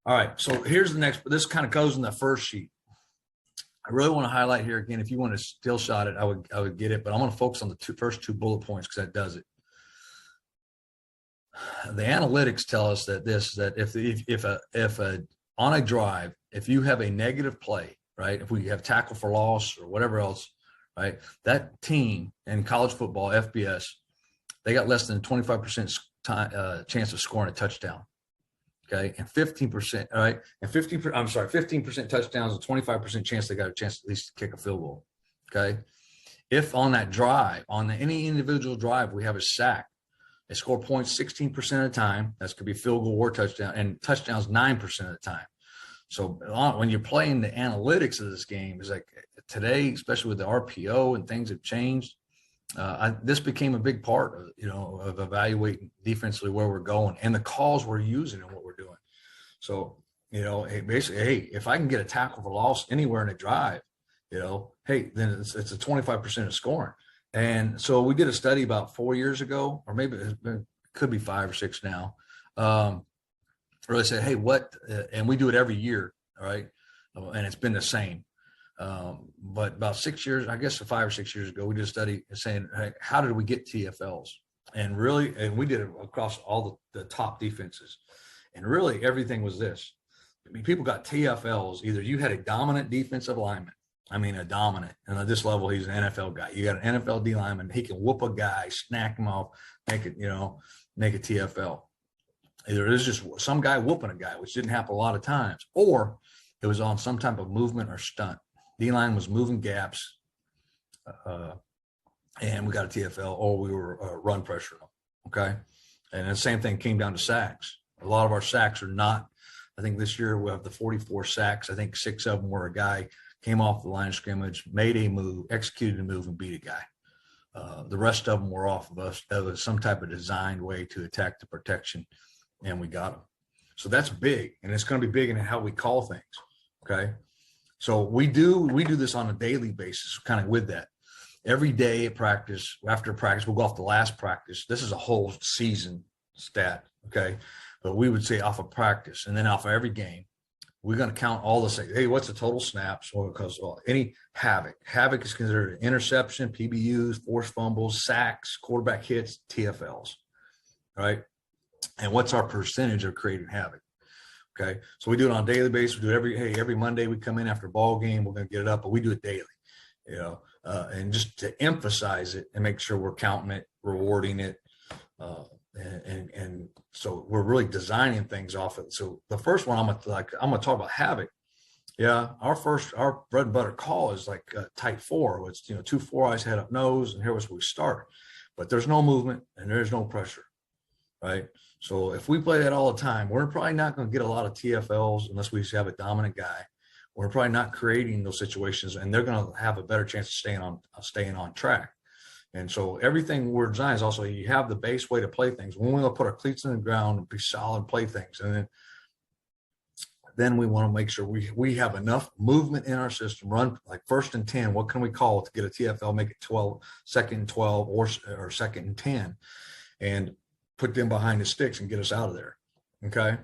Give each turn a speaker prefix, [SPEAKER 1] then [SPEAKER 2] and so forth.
[SPEAKER 1] All right. So here's the next. This kind of goes in the first sheet. I really want to highlight here again. If you want to still shot it, I would get it, but I'm going to focus on the first two bullet points because that does it. The analytics tell us that if on a drive, if you have a negative play, right? If we have tackle for loss or whatever else, right? That team in college football, FBS, they got less than a 25% chance of scoring a touchdown. Okay. And 15%, all right. And 15% touchdowns and 25% chance they got a chance at least to kick a field goal. Okay. If on that drive, on any individual drive, we have a sack, they score points 16% of the time. That could be field goal or touchdown, and touchdowns 9% of the time. So when you're playing the analytics of this game, is like today, especially with the RPO and things have changed. This became a big part of evaluating defensively where we're going and the calls we're using and what we're doing. So, basically, hey, if I can get a tackle for loss anywhere in a drive, hey, then it's a 25% of scoring. And so we did a study about 4 years ago, or maybe it could be 5 or 6 now. Really said, hey, and we do it every year, all right? And it's been the same. But about 6 years, I guess 5 or 6 years ago, we did a study saying, hey, how did we get TFLs? And we did it across all the top defenses. And really everything was this. I mean, people got TFLs. Either you had a dominant defensive lineman. I mean, a dominant. And at this level, he's an NFL guy. You got an NFL D lineman. He can whoop a guy, snack him off, make a TFL. Either it was just some guy whooping a guy, which didn't happen a lot of times, or it was on some type of movement or stunt. D-line was moving gaps, and we got a TFL, or we were run pressure them, okay? And the same thing came down to sacks. A lot of our sacks are not, I think this year we have the 44 sacks. I think 6 of them were a guy came off the line of scrimmage, made a move, executed a move, and beat a guy. The rest of them were off of us. That was some type of designed way to attack the protection, and we got them. So that's big, and it's going to be big in how we call things, okay? So we do this on a daily basis, kind of with that. Every day at practice, after practice, we'll go off the last practice. This is a whole season stat, okay? But we would say off of practice, and then off of every game, we're going to count all the, hey, what's the total snaps? Or because any havoc. Havoc is considered an interception, PBUs, forced fumbles, sacks, quarterback hits, TFLs, right? And what's our percentage of creating havoc? Okay, so we do it on a daily basis. We do it every Monday. We come in after a ball game. We're going to get it up, but we do it daily, and just to emphasize it and make sure we're counting it, rewarding it, and so we're really designing things off it. So the first one I'm gonna talk about havoc. Yeah, our bread and butter call is like type 4. It's 2 4 eyes, head up nose, and here was where we start. But there's no movement and there's no pressure, right? So if we play that all the time, we're probably not going to get a lot of TFLs unless we have a dominant guy. We're probably not creating those situations, and they're going to have a better chance of staying on track. And so everything we're designing is also you have the base way to play things. We want to put our cleats in the ground and be solid, play things, and then we want to make sure we have enough movement in our system. Run like 1st and 10. What can we call to get a TFL? Make it 12, 2nd and 12, or 2nd and 10, and put them behind the sticks and get us out of there. Okay.